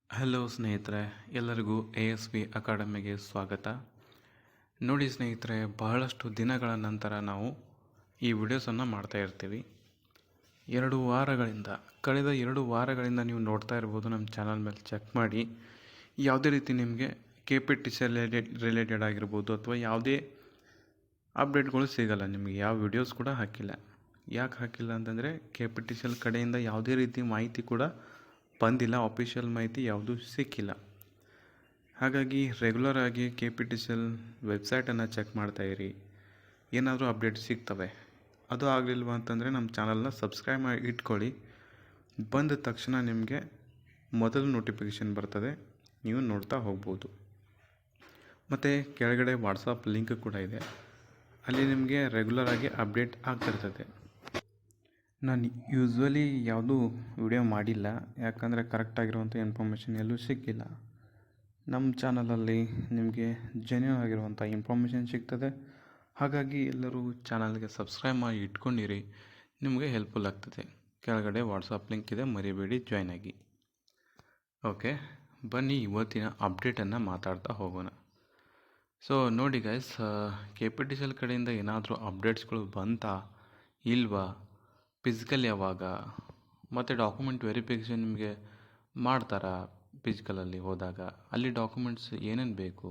Hello ಸ್ನೇಹಿತರೆ, ಎಲ್ಲರಿಗೂ ASV ಅಕಾಡೆಮಿಗೆ ಸ್ವಾಗತ. ನೋಡಿ ಸ್ನೇಹಿತರೆ, ಬಹಳಷ್ಟು ದಿನಗಳ ನಂತರ ನಾವು ಈ ವಿಡಿಯೋಸನ್ನು ಮಾಡ್ತಾ ಇರ್ತೀವಿ. ಕಳೆದ 2 ವಾರಗಳಿಂದ ನೀವು ನೋಡ್ತಾ ಇರ್ಬೋದು. ನಮ್ಮ ಚಾನಲ್ ಮೇಲೆ ಚೆಕ್ ಮಾಡಿ. ಯಾವುದೇ ರೀತಿ ನಿಮಗೆ KPTC ರಿಲೇಟೆಡ್ ಆಗಿರ್ಬೋದು ಅಥವಾ ಯಾವುದೇ ಅಪ್ಡೇಟ್ಗಳು ಸಿಗಲ್ಲ. ನಿಮಗೆ ಯಾವ ವಿಡಿಯೋಸ್ ಕೂಡ ಹಾಕಿಲ್ಲ. ಯಾಕೆ ಹಾಕಿಲ್ಲ ಅಂತಂದರೆ KPTC ಕಡೆಯಿಂದ ಯಾವುದೇ ರೀತಿ ಮಾಹಿತಿ ಕೂಡ ಬಂದಿಲ್ಲ. ಆಫಿಷಿಯಲ್ ಮಾಹಿತಿ ಯಾವುದೂ ಸಿಕ್ಕಿಲ್ಲ. ಹಾಗಾಗಿ ರೆಗ್ಯುಲರ್ ಆಗಿ KPTC ವೆಬ್ಸೈಟನ್ನು ಚೆಕ್ ಮಾಡ್ತಾಯಿರಿ. ಏನಾದರೂ ಅಪ್ಡೇಟ್ ಸಿಗ್ತವೆ. ಅದು ಆಗಲಿಲ್ವ ಅಂತಂದರೆ ನಮ್ಮ ಚಾನಲ್ನ ಸಬ್ಸ್ಕ್ರೈಬ್ ಮಾಡಿ ಇಟ್ಕೊಳ್ಳಿ. ಬಂದ ತಕ್ಷಣ ನಿಮಗೆ ಮೊದಲು ನೋಟಿಫಿಕೇಷನ್ ಬರ್ತದೆ, ನೀವು ನೋಡ್ತಾ ಹೋಗ್ಬೋದು. ಮತ್ತು ಕೆಳಗಡೆ ವಾಟ್ಸಪ್ ಲಿಂಕ್ ಕೂಡ ಇದೆ, ಅಲ್ಲಿ ನಿಮಗೆ ರೆಗ್ಯುಲರ್ ಆಗಿ ಅಪ್ಡೇಟ್ ಆಗ್ತಿರ್ತದೆ. ನಾನು ಯೂಶ್ವಲಿ ಯಾವುದೂ ವಿಡಿಯೋ ಮಾಡಿಲ್ಲ, ಯಾಕಂದರೆ ಕರೆಕ್ಟಾಗಿರುವಂಥ ಇನ್ಫಾರ್ಮೇಷನ್ ಎಲ್ಲೂ ಸಿಕ್ಕಿಲ್ಲ. ನಮ್ಮ ಚಾನಲಲ್ಲಿ ನಿಮಗೆ ಜೆನ್ಯೂನ್ ಆಗಿರುವಂಥ ಇನ್ಫಾರ್ಮೇಷನ್ ಸಿಗ್ತದೆ. ಹಾಗಾಗಿ ಎಲ್ಲರೂ ಚಾನಲ್ಗೆ ಸಬ್ಸ್ಕ್ರೈಬ್ ಮಾಡಿ ಇಟ್ಕೊಂಡಿರಿ, ನಿಮಗೆ ಹೆಲ್ಪ್ಫುಲ್ ಆಗ್ತದೆ. ಕೆಳಗಡೆ ವಾಟ್ಸಪ್ ಲಿಂಕ್ ಇದೆ, ಮರಿಬೇಡಿ, ಜಾಯ್ನ್ ಆಗಿ. ಓಕೆ, ಬನ್ನಿ ಇವತ್ತಿನ ಅಪ್ಡೇಟನ್ನು ಮಾತಾಡ್ತಾ ಹೋಗೋಣ. ಸೊ ನೋಡಿ ಗೈಸ್, KPTC ಕಡೆಯಿಂದ ಏನಾದರೂ ಅಪ್ಡೇಟ್ಸ್ಗಳು ಬಂತಾ ಇಲ್ವಾ, ಫಿಸಿಕಲ್ ಯಾವಾಗ, ಮತ್ತು ಡಾಕ್ಯುಮೆಂಟ್ ವೆರಿಫಿಕೇಷನ್ ನಿಮಗೆ ಮಾಡ್ತಾರಾ, ಫಿಸಿಕಲಲ್ಲಿ ಹೋದಾಗ ಅಲ್ಲಿ ಡಾಕ್ಯುಮೆಂಟ್ಸ್ ಏನೇನು ಬೇಕು,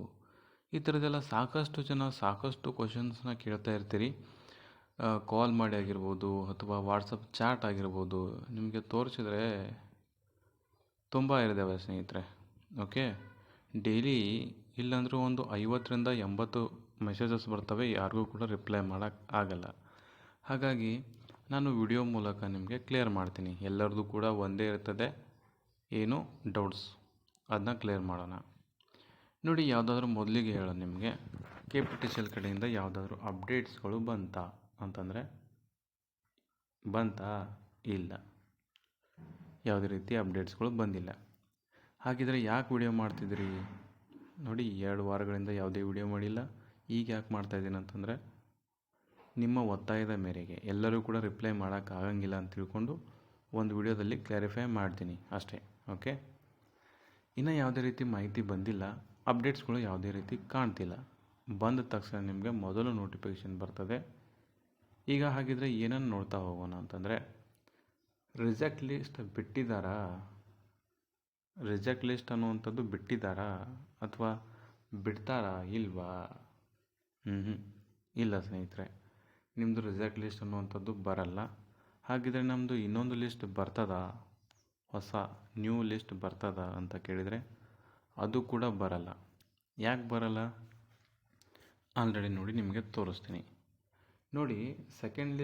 ಈ ಥರದ್ದೆಲ್ಲ ಸಾಕಷ್ಟು ಜನ ಸಾಕಷ್ಟು ಕ್ವಶನ್ಸ್ನ ಕೇಳ್ತಾ ಇರ್ತೀರಿ. ಕಾಲ್ ಮಾಡಿ ಆಗಿರ್ಬೋದು ಅಥವಾ ವಾಟ್ಸಪ್ ಚಾಟ್ ಆಗಿರ್ಬೋದು, ನಿಮಗೆ ತೋರಿಸಿದ್ರೆ ತುಂಬ ಇದ್ದಾವೆ ಸ್ನೇಹಿತರೆ. ಓಕೆ, ಡೈಲಿ ಇಲ್ಲಾಂದರೂ ಒಂದು 50ರಿಂದ 80 ಮೆಸೇಜಸ್ ಬರ್ತವೆ, ಯಾರಿಗೂ ಕೂಡ ರಿಪ್ಲೈ ಮಾಡೋಕ್ಕೆ ಆಗಲ್ಲ. ಹಾಗಾಗಿ ನಾನು ವಿಡಿಯೋ ಮೂಲಕ ನಿಮಗೆ ಕ್ಲಿಯರ್ ಮಾಡ್ತೀನಿ. ಎಲ್ಲರದ್ದು ಕೂಡ ಒಂದೇ ಇರ್ತದೆ, ಏನು ಡೌಟ್ಸ್ ಅದನ್ನ ಕ್ಲಿಯರ್ ಮಾಡೋಣ. ನೋಡಿ, ಯಾವುದಾದ್ರೂ ಮೊದಲಿಗೆ ಹೇಳೋಣ ನಿಮಗೆ, KPTC ಕಡೆಯಿಂದ ಯಾವುದಾದ್ರೂ ಅಪ್ಡೇಟ್ಸ್ಗಳು ಬಂತಾ ಅಂತಂದರೆ ಇಲ್ಲ, ಯಾವುದೇ ರೀತಿ ಅಪ್ಡೇಟ್ಸ್ಗಳು ಬಂದಿಲ್ಲ. ಹಾಗಿದ್ರೆ ಯಾಕೆ ವಿಡಿಯೋ ಮಾಡ್ತಿದ್ರಿ? ನೋಡಿ, 2 ವಾರಗಳಿಂದ ಯಾವುದೇ ವಿಡಿಯೋ ಮಾಡಿಲ್ಲ. ಈಗ ಯಾಕೆ ಮಾಡ್ತಾಯಿದ್ದೀನಿ ಅಂತಂದರೆ ನಿಮ್ಮ ಒತ್ತಾಯದ ಮೇರೆಗೆ. ಎಲ್ಲರೂ ಕೂಡ ರಿಪ್ಲೈ ಮಾಡೋಕ್ಕಾಗಂಗಿಲ್ಲ ಅಂತ ತಿಳ್ಕೊಂಡು ಒಂದು ವಿಡಿಯೋದಲ್ಲಿ ಕ್ಲಾರಿಫೈ ಮಾಡ್ತೀನಿ ಅಷ್ಟೇ. ಓಕೆ, ಇನ್ನು ಯಾವುದೇ ರೀತಿ ಮಾಹಿತಿ ಬಂದಿಲ್ಲ, ಅಪ್ಡೇಟ್ಸ್ಗಳು ಯಾವುದೇ ರೀತಿ ಕಾಣ್ತಿಲ್ಲ. ಬಂದ ತಕ್ಷಣ ನಿಮಗೆ ಮೊದಲು ನೋಟಿಫಿಕೇಷನ್ ಬರ್ತದೆ. ಈಗ ಹಾಗಿದ್ರೆ ಏನನ್ನು ನೋಡ್ತಾ ಹೋಗೋಣ ಅಂತಂದರೆ, ರಿಜೆಕ್ಟ್ ಲಿಸ್ಟ್ ಅನ್ನುವಂಥದ್ದು ಬಿಟ್ಟಿದ್ದಾರಾ ಅಥವಾ ಬಿಡ್ತಾರಾ ಇಲ್ವಾ? ಇಲ್ಲ ಸ್ನೇಹಿತರೆ, ನಿಮ್ಮದು ರಿಜೆಕ್ಟ್ ಲಿಸ್ಟ್ ಅನ್ನುವಂಥದ್ದು ಬರಲ್ಲ. ಹಾಗಿದ್ರೆ ನಮ್ಮದು ಇನ್ನೊಂದು ಲಿಸ್ಟ್ ಬರ್ತದ, ಹೊಸ ನ್ಯೂ ಲಿಸ್ಟ್ ಬರ್ತದ ಅಂತ ಕೇಳಿದರೆ ಅದು ಕೂಡ ಬರಲ್ಲ. ಯಾಕೆ ಬರಲ್ಲ? ಆಲ್ರೆಡಿ ನೋಡಿ ನಿಮಗೆ ತೋರಿಸ್ತೀನಿ. ನೋಡಿ, ಸೆಕೆಂಡ್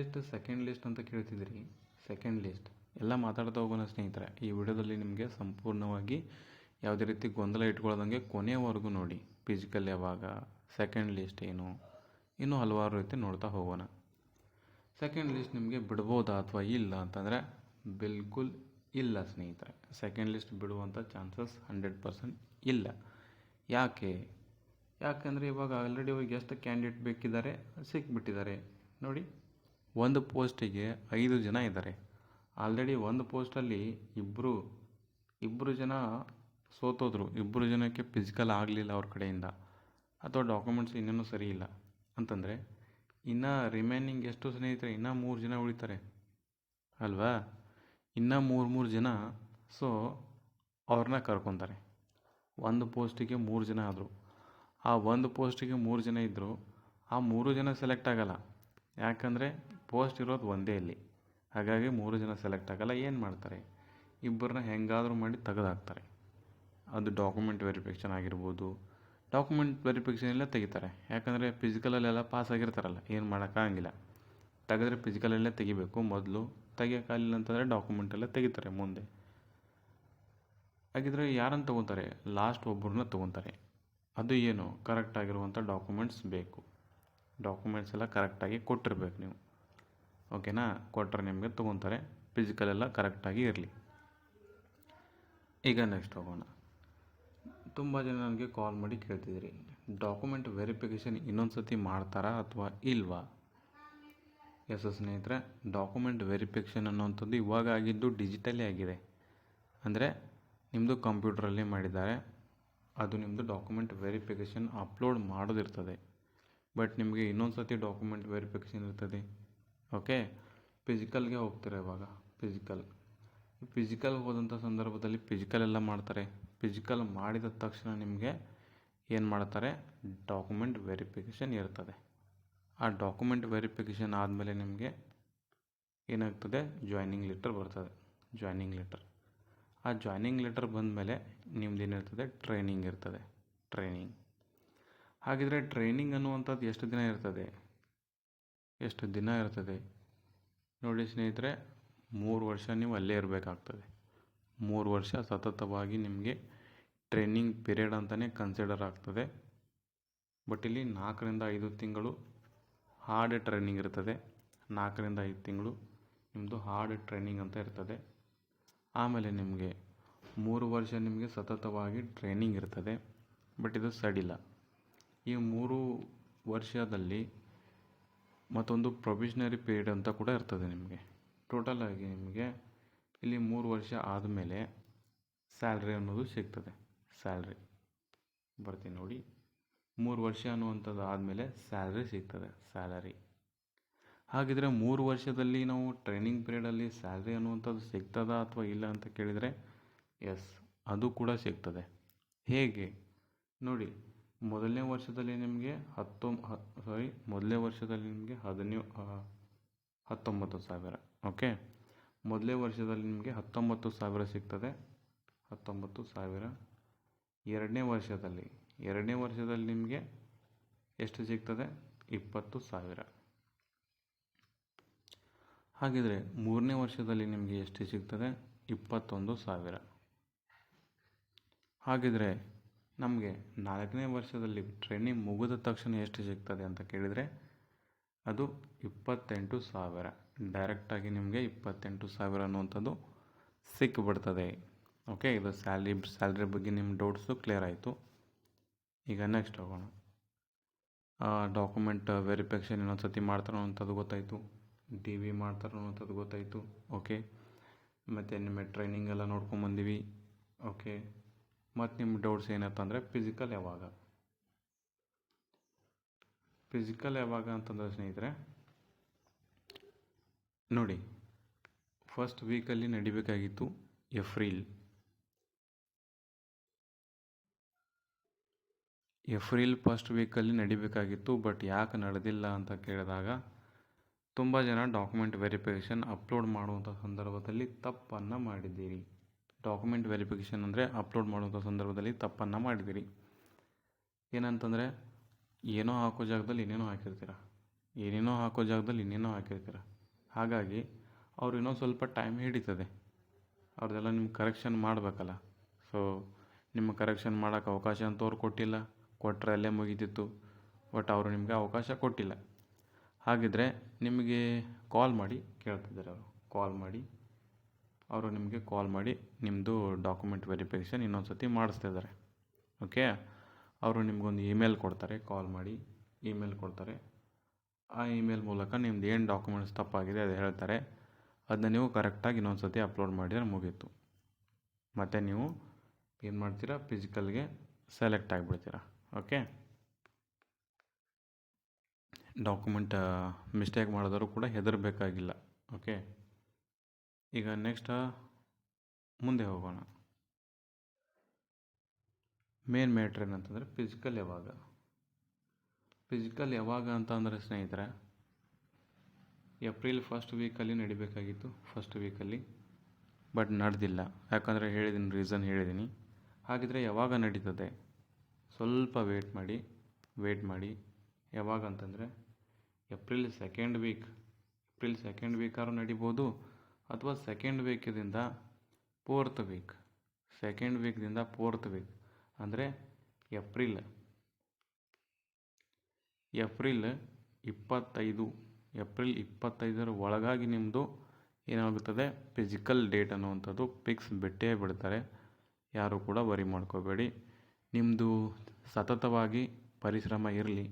ಲಿಸ್ಟ್ ಅಂತ ಕೇಳ್ತಿದ್ದೀರಿ. ಸೆಕೆಂಡ್ ಲಿಸ್ಟ್ ಎಲ್ಲ ಮಾತಾಡ್ತಾ ಹೋಗೋಣ ಸ್ನೇಹಿತರೆ. ಈ ವಿಡಿಯೋದಲ್ಲಿ ನಿಮಗೆ ಸಂಪೂರ್ಣವಾಗಿ ಯಾವುದೇ ರೀತಿ ಗೊಂದಲ ಇಟ್ಕೊಳ್ಳೋದಂಗೆ ಕೊನೆಯವರೆಗೂ ನೋಡಿ. ಫಿಸಿಕಲ್ ಯಾವಾಗ, ಸೆಕೆಂಡ್ ಲಿಸ್ಟ್ ಏನು, ಇನ್ನೂ ಹಲವಾರು ರೀತಿ ನೋಡ್ತಾ ಹೋಗೋಣ. ಸೆಕೆಂಡ್ ಲಿಸ್ಟ್ ನಿಮಗೆ ಬಿಡ್ಬೋದಾ ಅಥವಾ ಇಲ್ಲ ಅಂತಂದರೆ ಬಿಲ್ಕುಲ್ ಇಲ್ಲ ಸ್ನೇಹಿತರೆ. ಸೆಕೆಂಡ್ ಲಿಸ್ಟ್ ಬಿಡುವಂಥ ಚಾನ್ಸಸ್ 100% ಇಲ್ಲ. ಯಾಕೆಂದರೆ ಇವಾಗ ಆಲ್ರೆಡಿ ಎಷ್ಟು ಕ್ಯಾಂಡಿಡೇಟ್ ಬೇಕಿದ್ದಾರೆ, ಸಿಕ್ಬಿಟ್ಟಿದ್ದಾರೆ. ನೋಡಿ, ಒಂದು ಪೋಸ್ಟಿಗೆ 5 ಜನ ಇದ್ದಾರೆ. ಆಲ್ರೆಡಿ ಒಂದು ಪೋಸ್ಟಲ್ಲಿ ಇಬ್ಬರು ಜನ ಸೋತೋದ್ರು. 2 ಜನಕ್ಕೆ ಫಿಸಿಕಲ್ ಆಗಲಿಲ್ಲ ಅವ್ರ ಕಡೆಯಿಂದ, ಅಥವಾ ಡಾಕ್ಯುಮೆಂಟ್ಸ್ ಇನ್ನೂ ಸರಿ ಇಲ್ಲ ಅಂತಂದರೆ ಇನ್ನು ರಿಮೈನಿಂಗ್ ಎಷ್ಟು ಸ್ನೇಹಿತರೆ? ಇನ್ನೂ 3 ಜನ ಉಳಿತಾರೆ ಅಲ್ವಾ? ಇನ್ನೂ 3 ಜನ. ಸೊ ಅವ್ರನ್ನ ಕರ್ಕೊತಾರೆ. ಒಂದು ಪೋಸ್ಟಿಗೆ 3 ಜನ ಆದರು. ಆ ಒಂದು ಪೋಸ್ಟಿಗೆ 3 ಜನ ಇದ್ದರು. ಆ 3 ಜನ ಸೆಲೆಕ್ಟ್ ಆಗಲ್ಲ, ಯಾಕಂದರೆ ಪೋಸ್ಟ್ ಇರೋದು ಒಂದೇ ಇಲ್ಲಿ. ಹಾಗಾಗಿ 3 ಜನ ಸೆಲೆಕ್ಟ್ ಆಗಲ್ಲ. ಏನು ಮಾಡ್ತಾರೆ? ಇಬ್ಬರನ್ನ ಹೆಂಗಾದರೂ ಮಾಡಿ ತೆಗೆದುಹಾಕ್ತಾರೆ. ಅದು ಡಾಕ್ಯುಮೆಂಟ್ ವೆರಿಫಿಕೇಷನ್ ಆಗಿರ್ಬೋದು. ಡಾಕ್ಯುಮೆಂಟ್ ವೆರಿಫಿಕೇಷನ್ ಎಲ್ಲ ತೆಗಿತಾರೆ, ಯಾಕಂದರೆ ಫಿಸಿಕಲಲ್ಲೆಲ್ಲ ಪಾಸ್ ಆಗಿರ್ತಾರಲ್ಲ, ಏನು ಮಾಡೋಕ್ಕಾಗಂಗಿಲ್ಲ. ತೆಗೆದ್ರೆ ಫಿಸಿಕಲಲ್ಲೇ ತೆಗಿಬೇಕು ಮೊದಲು. ತೆಗಿಯೋಕ್ಕಾಗಲಿಲ್ಲ ಅಂತಂದರೆ ಡಾಕ್ಯುಮೆಂಟಲ್ಲೇ ತೆಗಿತಾರೆ ಮುಂದೆ. ಹಾಗಿದ್ರೆ ಯಾರನ್ನು ತೊಗೊತಾರೆ? ಲಾಸ್ಟ್ ಒಬ್ಬರನ್ನ ತೊಗೊತಾರೆ. ಅದು ಏನು? ಕರೆಕ್ಟಾಗಿರುವಂಥ ಡಾಕ್ಯುಮೆಂಟ್ಸ್ ಬೇಕು. ಡಾಕ್ಯುಮೆಂಟ್ಸ್ ಎಲ್ಲ ಕರೆಕ್ಟಾಗಿ ಕೊಟ್ಟಿರ್ಬೇಕು ನೀವು. ಓಕೆನಾ? ಕೊಟ್ಟರೆ ನಿಮಗೆ ತೊಗೊತಾರೆ. ಫಿಸಿಕಲೆಲ್ಲ ಕರೆಕ್ಟಾಗಿ ಇರಲಿ. ಈಗ ನೆಕ್ಸ್ಟ್ ಹೋಗೋಣ. ತುಂಬ ಜನ ನನಗೆ ಕಾಲ್ ಮಾಡಿ ಕೇಳ್ತಿದ್ದೀರಿ, ಡಾಕ್ಯುಮೆಂಟ್ ವೆರಿಫಿಕೇಷನ್ ಇನ್ನೊಂದು ಸತಿ ಮಾಡ್ತಾರಾ ಅಥವಾ ಇಲ್ವಾ? ಎಸ್ ಸ್ನೇಹಿತರೆ, ಡಾಕ್ಯುಮೆಂಟ್ ವೆರಿಫಿಕೇಷನ್ ಅನ್ನುವಂಥದ್ದು ಇವಾಗ ಆಗಿದ್ದು ಡಿಜಿಟಲೇ ಆಗಿದೆ. ಅಂದರೆ ನಿಮ್ಮದು ಕಂಪ್ಯೂಟ್ರಲ್ಲಿ ಮಾಡಿದ್ದಾರೆ, ಅದು ನಿಮ್ಮದು ಡಾಕ್ಯುಮೆಂಟ್ ವೆರಿಫಿಕೇಷನ್ ಅಪ್ಲೋಡ್ ಮಾಡೋದಿರ್ತದೆ. ಬಟ್ ನಿಮಗೆ ಇನ್ನೊಂದು ಸರ್ತಿ ಡಾಕ್ಯುಮೆಂಟ್ ವೆರಿಫಿಕೇಷನ್ ಇರ್ತದೆ. ಓಕೆ, ಫಿಸಿಕಲ್ಗೆ ಹೋಗ್ತಾರೆ. ಇವಾಗ ಫಿಸಿಕಲ್ ಹೋದಂಥ ಸಂದರ್ಭದಲ್ಲಿ ಫಿಸಿಕಲ್ ಎಲ್ಲ ಮಾಡ್ತಾರೆ. ಫಿಸಿಕಲ್ ಮಾಡಿದ ತಕ್ಷಣ ನಿಮಗೆ ಏನು ಮಾಡ್ತಾರೆ, ಡಾಕ್ಯುಮೆಂಟ್ ವೆರಿಫಿಕೇಷನ್ ಇರ್ತದೆ. ಆ ಡಾಕ್ಯುಮೆಂಟ್ ವೆರಿಫಿಕೇಷನ್ ಆದಮೇಲೆ ನಿಮಗೆ ಏನಾಗ್ತದೆ, ಜಾಯ್ನಿಂಗ್ ಲೆಟರ್ ಬರ್ತದೆ. ಆ ಜಾಯ್ನಿಂಗ್ ಲೆಟರ್ ಬಂದಮೇಲೆ ನಿಮ್ದು ಏನಿರ್ತದೆ, ಟ್ರೈನಿಂಗ್ ಇರ್ತದೆ. ಹಾಗಿದ್ರೆ ಟ್ರೈನಿಂಗ್ ಅನ್ನುವಂಥದ್ದು ಎಷ್ಟು ದಿನ ಇರ್ತದೆ ನೋಡಿ ಸ್ನೇಹಿತರೆ, 3 ವರ್ಷ ನೀವು ಅಲ್ಲೇ ಇರಬೇಕಾಗ್ತದೆ. 3 ವರ್ಷ ಸತತವಾಗಿ ನಿಮಗೆ ಟ್ರೈನಿಂಗ್ ಪೀರಿಯಡ್ ಅಂತಲೇ ಕನ್ಸಿಡರ್ ಆಗ್ತದೆ. ಬಟ್ ಇಲ್ಲಿ 4 ರಿಂದ 5 ತಿಂಗಳು ಹಾರ್ಡ್ ಟ್ರೈನಿಂಗ್ ಇರ್ತದೆ. 4 ರಿಂದ 5 ತಿಂಗಳು ನಿಮ್ಮದು ಹಾರ್ಡ್ ಟ್ರೈನಿಂಗ್ ಅಂತ ಇರ್ತದೆ. ಆಮೇಲೆ ನಿಮಗೆ 3 ವರ್ಷ ನಿಮಗೆ ಸತತವಾಗಿ ಟ್ರೈನಿಂಗ್ ಇರ್ತದೆ. ಬಟ್ ಇದು ಸಡಿಲ. ಈ 3 ವರ್ಷದಲ್ಲಿ ಮತ್ತೊಂದು ಪ್ರೊವಿಷನರಿ ಪೀರಿಯಡ್ ಅಂತ ಕೂಡ ಇರ್ತದೆ ನಿಮಗೆ. ಟೋಟಲಾಗಿ ನಿಮಗೆ ಇಲ್ಲಿ 3 ವರ್ಷ ಆದಮೇಲೆ ಸ್ಯಾಲ್ರಿ ಅನ್ನೋದು ಸಿಗ್ತದೆ. ಬರ್ತೀನಿ ನೋಡಿ. 3 ವರ್ಷ ಅನ್ನುವಂಥದ್ದು ಆದಮೇಲೆ ಸ್ಯಾಲ್ರಿ ಸಿಗ್ತದೆ. ಹಾಗಿದ್ರೆ 3 ವರ್ಷದಲ್ಲಿ ನಾವು ಟ್ರೈನಿಂಗ್ ಪೀರಿಯಡಲ್ಲಿ ಸ್ಯಾಲ್ರಿ ಅನ್ನುವಂಥದ್ದು ಸಿಗ್ತದಾ ಅಥವಾ ಇಲ್ಲ ಅಂತ ಕೇಳಿದರೆ, ಎಸ್, ಅದು ಕೂಡ ಸಿಗ್ತದೆ. ಹೇಗೆ ನೋಡಿ, ಮೊದಲನೇ ವರ್ಷದಲ್ಲಿ ನಿಮಗೆ 19,000. ಓಕೆ, ಮೊದಲನೇ ವರ್ಷದಲ್ಲಿ ನಿಮಗೆ 19,000 ಸಿಗ್ತದೆ. 19,000. ಎರಡನೇ ವರ್ಷದಲ್ಲಿ ನಿಮಗೆ ಎಷ್ಟು ಸಿಗ್ತದೆ, 20,000. ಹಾಗಿದ್ರೆ 3ನೇ ವರ್ಷದಲ್ಲಿ ನಿಮಗೆ ಎಷ್ಟು ಸಿಗ್ತದೆ, 21,000. ಹಾಗಿದ್ರೆ ನಮಗೆ 4ನೇ ವರ್ಷದಲ್ಲಿ ಟ್ರೈನಿಂಗ್ ಮುಗಿದ ತಕ್ಷಣ ಎಷ್ಟು ಸಿಗ್ತದೆ ಅಂತ ಕೇಳಿದರೆ, ಅದು 28,000. ಡೈರೆಕ್ಟಾಗಿ ನಿಮಗೆ 28,000 ಅನ್ನುವಂಥದ್ದು ಸಿಕ್ಕಿಬಿಡ್ತದೆ. ಓಕೆ, ಇದು ಸ್ಯಾಲ್ರಿ ಬಗ್ಗೆ ನಿಮ್ಮ ಡೌಟ್ಸು ಕ್ಲಿಯರ್ ಆಯಿತು. ಈಗ ನೆಕ್ಸ್ಟ್ ಹೋಗೋಣ. ಡಾಕ್ಯುಮೆಂಟ್ ವೆರಿಫಿಕೇಷನ್ ಇನ್ನೊಂದು ಸತಿ ಮಾಡ್ತಾರೋ ಅನ್ನೋಂಥದ್ದು ಗೊತ್ತಾಯಿತು. DV ಮಾಡ್ತಾರೋ ಅನ್ನೋಂಥದ್ದು ಗೊತ್ತಾಯಿತು. ಓಕೆ, ಮತ್ತು ನಿಮ್ಮ ಟ್ರೈನಿಂಗ್ ಎಲ್ಲ ನೋಡ್ಕೊಂಬಂದಿವಿ. ಓಕೆ, ಮತ್ತು ನಿಮ್ಮ ಡೌಟ್ಸ್ ಏನಪ್ಪ ಅಂದರೆ, ಫಿಸಿಕಲ್ ಯಾವಾಗ ಅಂತಂದರೆ ಸ್ನೇಹಿತರೆ ನೋಡಿ, ಫಸ್ಟ್ ವೀಕಲ್ಲಿ ನಡಿಬೇಕಾಗಿತ್ತು ಏಪ್ರಿಲ್ ಫಸ್ಟ್ ವೀಕಲ್ಲಿ ನಡಿಬೇಕಾಗಿತ್ತು. ಬಟ್ ಯಾಕೆ ನಡೆದಿಲ್ಲ ಅಂತ ಕೇಳಿದಾಗ, ತುಂಬ ಜನ ಡಾಕ್ಯುಮೆಂಟ್ ವೆರಿಫಿಕೇಷನ್ ಅಪ್ಲೋಡ್ ಮಾಡುವಂಥ ಸಂದರ್ಭದಲ್ಲಿ ತಪ್ಪನ್ನು ಮಾಡಿದ್ದೀರಿ. ಡಾಕ್ಯುಮೆಂಟ್ ವೆರಿಫಿಕೇಷನ್ ಅಂದರೆ ಅಪ್ಲೋಡ್ ಮಾಡುವಂಥ ಸಂದರ್ಭದಲ್ಲಿ ತಪ್ಪನ್ನು ಮಾಡಿದ್ದೀರಿ. ಏನಂತಂದರೆ, ಏನೋ ಹಾಕೋ ಜಾಗದಲ್ಲಿ ಇನ್ನೇನೋ ಹಾಕಿರ್ತೀರ. ಹಾಗಾಗಿ ಅವ್ರು ಇನ್ನೊಂದು ಸ್ವಲ್ಪ ಟೈಮ್ ಹಿಡಿತದೆ. ಅವ್ರದ್ದೆಲ್ಲ ನಿಮ್ಮ ಕರೆಕ್ಷನ್ ಮಾಡಬೇಕಲ್ಲ. ಸೊ ನಿಮ್ಮ ಕರೆಕ್ಷನ್ ಮಾಡೋಕ್ಕೆ ಅವಕಾಶ ಅಂತ ಅವ್ರು ಕೊಟ್ಟಿಲ್ಲ. ಕೊಟ್ಟರೆ ಅಲ್ಲೇ ಮುಗಿತಿತ್ತು. ಬಟ್ ಅವರು ನಿಮಗೆ ಅವಕಾಶ ಕೊಟ್ಟಿಲ್ಲ. ಹಾಗಿದ್ರೆ ನಿಮಗೆ ಕಾಲ್ ಮಾಡಿ ಕೇಳ್ತಿದ್ದಾರೆ. ಅವರು ನಿಮಗೆ ಕಾಲ್ ಮಾಡಿ ನಿಮ್ಮದು ಡಾಕ್ಯುಮೆಂಟ್ ವೆರಿಫಿಕೇಷನ್ ಇನ್ನೊಂದು ಸತಿ ಮಾಡಿಸ್ತಿದ್ದಾರೆ. ಓಕೆ, ಅವರು ನಿಮಗೊಂದು ಇಮೇಲ್ ಕೊಡ್ತಾರೆ. ಆ ಇಮೇಲ್ ಮೂಲಕ ನಿಮ್ದು ಏನು ಡಾಕ್ಯುಮೆಂಟ್ಸ್ ತಪ್ಪಾಗಿದೆ ಅದು ಹೇಳ್ತಾರೆ. ಅದನ್ನ ನೀವು ಕರೆಕ್ಟಾಗಿ ಇನ್ನೊಂದು ಸತಿ ಅಪ್ಲೋಡ್ ಮಾಡಿದರೆ ಮುಗೀತು. ಮತ್ತು ನೀವು ಏನು ಮಾಡ್ತೀರಾ, ಫಿಸಿಕಲ್ಗೆ ಸೆಲೆಕ್ಟ್ ಆಗಿಬಿಡ್ತೀರಾ. ಓಕೆ, ಡಾಕ್ಯುಮೆಂಟ್ ಮಿಸ್ಟೇಕ್ ಮಾಡಿದ್ರು ಕೂಡ ಹೆದರಬೇಕಾಗಿಲ್ಲ. ಓಕೆ, ಈಗ ನೆಕ್ಸ್ಟ್ ಮುಂದೆ ಹೋಗೋಣ. ಮೇನ್ ಮ್ಯಾಟ್ರ್ ಏನಂತಂದರೆ, ಫಿಸಿಕಲ್ ಯಾವಾಗ ಅಂತ ಅಂದರೆ ಸ್ನೇಹಿತರೆ, ಏಪ್ರಿಲ್ ಫಸ್ಟ್ ವೀಕಲ್ಲಿ ನಡಿಬೇಕಾಗಿತ್ತು. ಬಟ್ ನಡೆದಿಲ್ಲ. ಯಾಕಂದರೆ ರೀಸನ್ ಹೇಳಿದ್ದೀನಿ. ಹಾಗಿದ್ರೆ ಯಾವಾಗ ನಡೀತದೆ, ಸ್ವಲ್ಪ ವೇಟ್ ಮಾಡಿ. ಯಾವಾಗ ಅಂತಂದರೆ ಏಪ್ರಿಲ್ ಸೆಕೆಂಡ್ ವೀಕಾದ್ರೂ ನಡಿಬೋದು, ಅಥವಾ ಸೆಕೆಂಡ್ ವೀಕ್ದಿಂದ ಫೋರ್ತ್ ವೀಕ್. ಅಂದರೆ ಏಪ್ರಿಲ್ 25 ಒಳಗಾಗಿ ನಿಮ್ಮದು ಏನಾಗುತ್ತದೆ, ಫಿಸಿಕಲ್ ಡೇಟ್ ಅನ್ನುವಂಥದ್ದು ಫಿಕ್ಸ್ ಬಿಟ್ಟೇ ಬಿಡ್ತಾರೆ. ಯಾರೂ ಕೂಡ ವರಿ ಮಾಡ್ಕೋಬೇಡಿ. ನಿಮ್ಮದು ಸತತವಾಗಿ ಪರಿಶ್ರಮ ಇರಲಿ.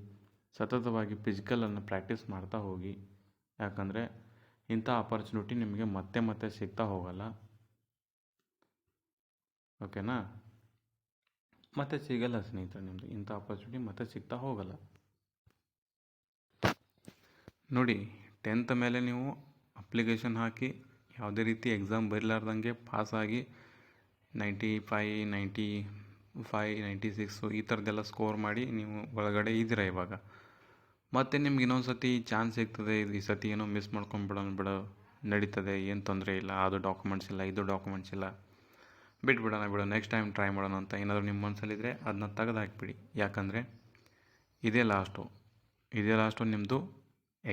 ಸತತವಾಗಿ ಫಿಸಿಕಲನ್ನು ಪ್ರಾಕ್ಟೀಸ್ ಮಾಡ್ತಾ ಹೋಗಿ. ಯಾಕಂದರೆ ಇಂಥ ಆಪರ್ಚುನಿಟಿ ನಿಮಗೆ ಮತ್ತೆ ಸಿಗ್ತಾ ಹೋಗಲ್ಲ. ಓಕೆನಾ? ಮತ್ತೆ ಸಿಗಲ್ಲ ಸ್ನೇಹಿತರೆ, ನಿಮ್ಮದು ಇಂಥ ಆಪರ್ಚುನಿಟಿ ಮತ್ತೆ ಸಿಗ್ತಾ ಹೋಗಲ್ಲ. ನೋಡಿ, 10th ಮೇಲೆ ನೀವು ಅಪ್ಲಿಕೇಶನ್ ಹಾಕಿ ಯಾವುದೇ ರೀತಿ ಎಕ್ಸಾಮ್ ಬರೀಲಾರ್ದಂಗೆ ಪಾಸಾಗಿ 95, 95, 96 ಈ ಥರದ್ದೆಲ್ಲ ಸ್ಕೋರ್ ಮಾಡಿ ನೀವು ಒಳಗಡೆ ಇದ್ದೀರಾ ಇವಾಗ. ಮತ್ತು ನಿಮ್ಗೆ ಇನ್ನೊಂದು ಸತಿ ಚಾನ್ಸ್ ಸಿಗ್ತದೆ, ಈ ಸತಿ ಏನೋ ಮಿಸ್ ಮಾಡ್ಕೊಂಡ್ಬಿಡೋಣ ಬಿಡು, ನಡೀತದೆ, ಏನು ತೊಂದರೆ ಇಲ್ಲ, ಅದು ಡಾಕ್ಯುಮೆಂಟ್ಸ್ ಇಲ್ಲ, ಇದು ಡಾಕ್ಯುಮೆಂಟ್ಸ್ ಇಲ್ಲ, ಬಿಟ್ಬಿಡೋಣ ಬಿಡು, ನೆಕ್ಸ್ಟ್ ಟೈಮ್ ಟ್ರೈ ಮಾಡೋಣ ಅಂತ ಏನಾದರೂ ನಿಮ್ಮ ಮನಸ್ಸಲ್ಲಿದ್ದರೆ ಅದನ್ನ ತೆಗೆದು ಹಾಕಿಬಿಡಿ. ಯಾಕಂದರೆ ಇದೇ ಲಾಸ್ಟು ನಿಮ್ಮದು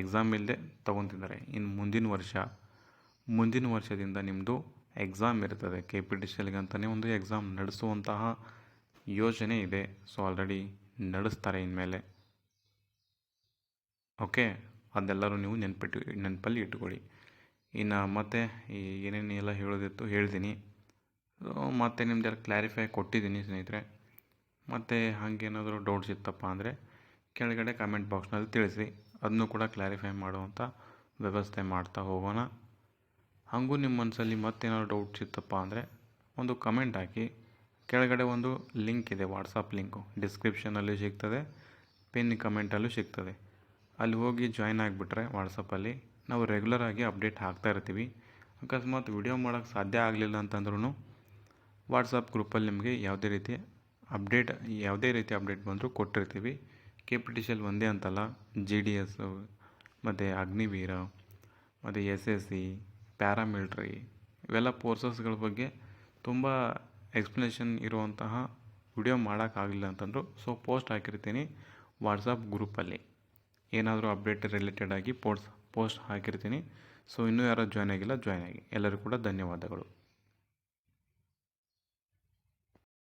ಎಕ್ಸಾಮ್ ಇಲ್ಲದೆ ತೊಗೊತಿದ್ದಾರೆ. ಇನ್ನು ಮುಂದಿನ ವರ್ಷದಿಂದ ನಿಮ್ಮದು ಎಕ್ಸಾಮ್ ಇರ್ತದೆ. KPTCL ಅಂತಲೇ ಒಂದು ಎಕ್ಸಾಮ್ ನಡೆಸುವಂತಹ ಯೋಜನೆ ಇದೆ. ಸೊ ಆಲ್ರೆಡಿ ನಡೆಸ್ತಾರೆ ಇನ್ಮೇಲೆ. ಓಕೆ, ಅದೆಲ್ಲರೂ ನೀವು ನೆನಪಲ್ಲಿ ಇಟ್ಕೊಳ್ಳಿ. ಇನ್ನು ಮತ್ತೆ ಏನೇನೆಲ್ಲ ಹೇಳೋದಿತ್ತು ಹೇಳ್ತೀನಿ. ಮತ್ತು ನಿಮ್ದೆಲ್ಲ ಕ್ಲಾರಿಫೈ ಕೊಟ್ಟಿದ್ದೀನಿ ಸ್ನೇಹಿತರೆ. ಮತ್ತು ಹಾಗೇನಾದರೂ ಡೌಟ್ಸ್ ಇತ್ತಪ್ಪ ಅಂದರೆ ಕೆಳಗಡೆ ಕಮೆಂಟ್ ಬಾಕ್ಸ್ನಲ್ಲಿ ತಿಳಿಸಿ, ಅದನ್ನು ಕೂಡ ಕ್ಲಾರಿಫೈ ಮಾಡುವಂಥ ವ್ಯವಸ್ಥೆ ಮಾಡ್ತಾ ಹೋಗೋಣ. ಹಾಗೂ ನಿಮ್ಮ ಮನಸ್ಸಲ್ಲಿ ಮತ್ತೇನಾದ್ರು ಡೌಟ್ಸ್ ಇತ್ತಪ್ಪ ಅಂದರೆ ಒಂದು ಕಮೆಂಟ್ ಹಾಕಿ. ಕೆಳಗಡೆ ಒಂದು ಲಿಂಕ್ ಇದೆ, ವಾಟ್ಸಪ್ ಲಿಂಕು ಡಿಸ್ಕ್ರಿಪ್ಷನಲ್ಲಿ ಸಿಗ್ತದೆ, ಪಿನ್ ಕಮೆಂಟಲ್ಲೂ ಸಿಗ್ತದೆ. ಅಲ್ಲಿ ಹೋಗಿ ಜಾಯ್ನ್ ಆಗಿಬಿಟ್ರೆ ವಾಟ್ಸಪ್ಪಲ್ಲಿ ನಾವು ರೆಗ್ಯುಲರಾಗಿ ಅಪ್ಡೇಟ್ ಹಾಕ್ತಾ ಇರ್ತೀವಿ. ಅಕಸ್ಮಾತ್ ವಿಡಿಯೋ ಮಾಡೋಕ್ಕೆ ಸಾಧ್ಯ ಆಗಲಿಲ್ಲ ಅಂತಂದ್ರೂ ವಾಟ್ಸಪ್ ಗ್ರೂಪಲ್ಲಿ ನಿಮಗೆ ಯಾವುದೇ ರೀತಿ ಅಪ್ಡೇಟ್ ಬಂದರೂ ಕೊಟ್ಟಿರ್ತೀವಿ. KPTCL ಒಂದೇ ಅಂತಲ್ಲ, GDS ಮತ್ತು ಅಗ್ನಿವೀರ ಮತ್ತು SSC, ಪ್ಯಾರಾಮಿಲ್ಟ್ರಿ ಇವೆಲ್ಲ ಫೋರ್ಸಸ್ಗಳ ಬಗ್ಗೆ ತುಂಬ ಎಕ್ಸ್ಪ್ಲನೇಷನ್ ಇರುವಂತಹ ವಿಡಿಯೋ ಮಾಡೋಕ್ಕಾಗಲಿಲ್ಲ ಅಂತಂದರು ಸೊ ಪೋಸ್ಟ್ ಹಾಕಿರ್ತೀನಿ ವಾಟ್ಸಪ್ ಗ್ರೂಪಲ್ಲಿ. ಏನಾದರೂ ಅಪ್ಡೇಟ್ ರಿಲೇಟೆಡ್ ಆಗಿ ಪೋಸ್ಟ್ ಹಾಕಿರ್ತೀನಿ. ಸೊ ಇನ್ನೂ ಯಾರು ಜಾಯ್ನ್ ಆಗಿಲ್ಲ, ಜಾಯ್ನ್ ಆಗಿ. ಎಲ್ಲರಿಗೂ ಕೂಡ ಧನ್ಯವಾದಗಳು.